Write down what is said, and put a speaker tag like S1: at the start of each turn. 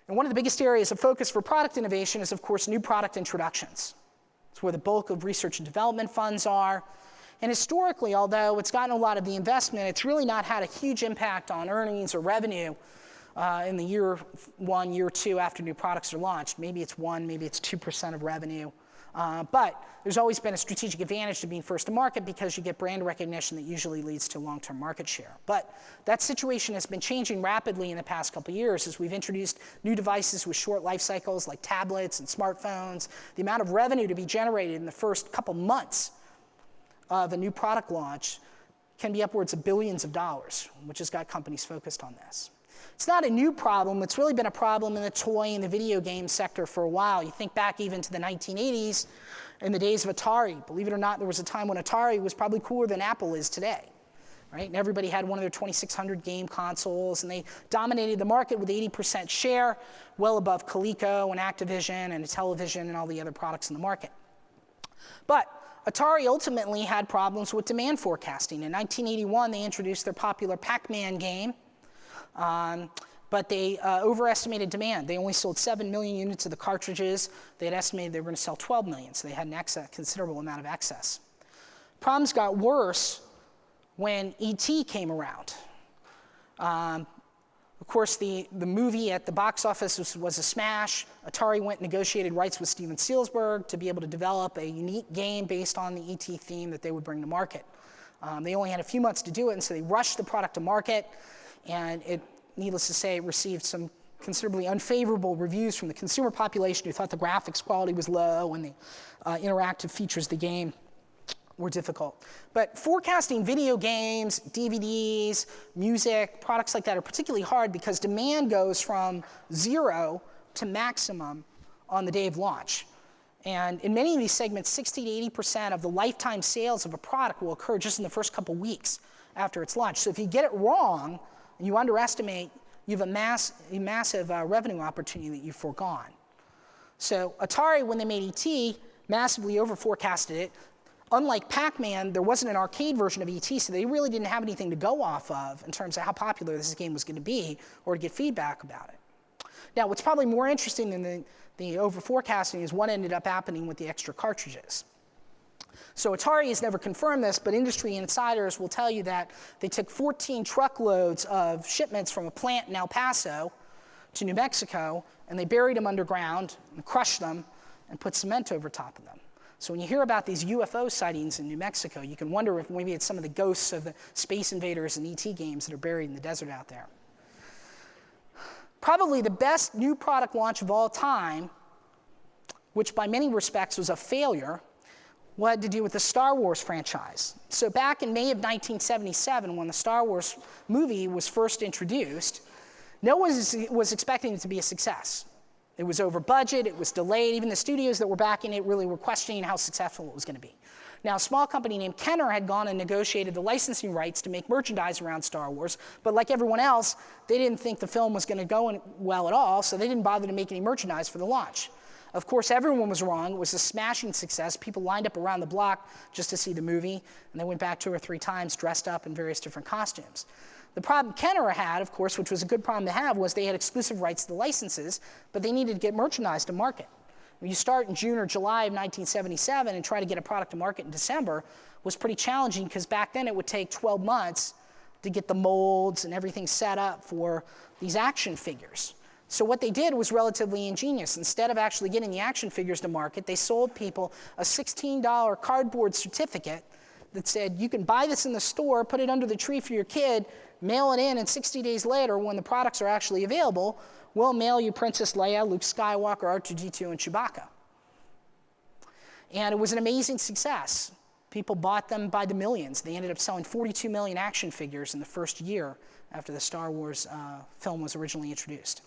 S1: And one of the biggest areas of focus for product innovation is, of course, new product introductions. It's where the bulk of research and development funds are. And historically, although it's gotten a lot of the investment, it's really not had a huge impact on earnings or revenue in the year 1, year 2 after new products are launched. Maybe it's 1, maybe it's 2% of revenue. But there's always been a strategic advantage to being first to market because you get brand recognition that usually leads to long-term market share. But that situation has been changing rapidly in the past couple of years as we've introduced new devices with short life cycles like tablets and smartphones. The amount of revenue to be generated in the first couple months of a new product launch can be upwards of billions of dollars, which has got companies focused on this. It's not a new problem. It's really been a problem in the toy and the video game sector for a while. You think back even to the 1980s in the days of Atari. Believe it or not, there was a time when Atari was probably cooler than Apple is today. Right? And everybody had one of their 2600 game consoles, and they dominated the market with 80% share, well above Coleco and Activision and Television and all the other products in the market. But Atari ultimately had problems with demand forecasting. In 1981, they introduced their popular Pac-Man game, but they overestimated demand. They only sold 7 million units of the cartridges. They had estimated they were going to sell 12 million, so they had a considerable amount of excess. Problems got worse when E.T. came around. Of course, the movie at the box office was a smash. Atari went and negotiated rights with Steven Spielberg to be able to develop a unique game based on the E.T. theme that they would bring to market. They only had a few months to do it, and so they rushed the product to market. And it, needless to say, it received some considerably unfavorable reviews from the consumer population who thought the graphics quality was low and the interactive features of the game were difficult. But forecasting video games, DVDs, music, products like that are particularly hard because demand goes from 0 to maximum on the day of launch. And in many of these segments, 60 to 80% of the lifetime sales of a product will occur just in the first couple weeks after it's launched. So if you get it wrong, and you underestimate, you have a massive revenue opportunity that you've foregone. So Atari, when they made E.T., massively over-forecasted it. Unlike Pac-Man, there wasn't an arcade version of E.T., so they really didn't have anything to go off of in terms of how popular this game was going to be or to get feedback about it. Now, what's probably more interesting than the over-forecasting is what ended up happening with the extra cartridges. So Atari has never confirmed this, but industry insiders will tell you that they took 14 truckloads of shipments from a plant in El Paso to New Mexico, and they buried them underground and crushed them and put cement over top of them. So when you hear about these UFO sightings in New Mexico, you can wonder if maybe it's some of the ghosts of the Space Invaders and E.T. games that are buried in the desert out there. Probably the best new product launch of all time, which by many respects was a failure, had to do with the Star Wars franchise. So back in May of 1977, when the Star Wars movie was first introduced, no one was expecting it to be a success. It was over budget, it was delayed. Even the studios that were backing it really were questioning how successful it was going to be. Now, a small company named Kenner had gone and negotiated the licensing rights to make merchandise around Star Wars, but like everyone else, they didn't think the film was going to go well at all, so they didn't bother to make any merchandise for the launch. Of course, everyone was wrong. It was a smashing success. People lined up around the block just to see the movie, and they went back 2 or 3 times dressed up in various different costumes. The problem Kenner had, of course, which was a good problem to have, was they had exclusive rights to the licenses, but they needed to get merchandise to market. When you start in June or July of 1977 and try to get a product to market in December was pretty challenging because back then it would take 12 months to get the molds and everything set up for these action figures. So what they did was relatively ingenious. Instead of actually getting the action figures to market, they sold people a $16 cardboard certificate that said, you can buy this in the store, put it under the tree for your kid, mail it in, and 60 days later, when the products are actually available, we'll mail you Princess Leia, Luke Skywalker, R2-D2, and Chewbacca. And it was an amazing success. People bought them by the millions. They ended up selling 42 million action figures in the first year after the Star Wars film was originally introduced.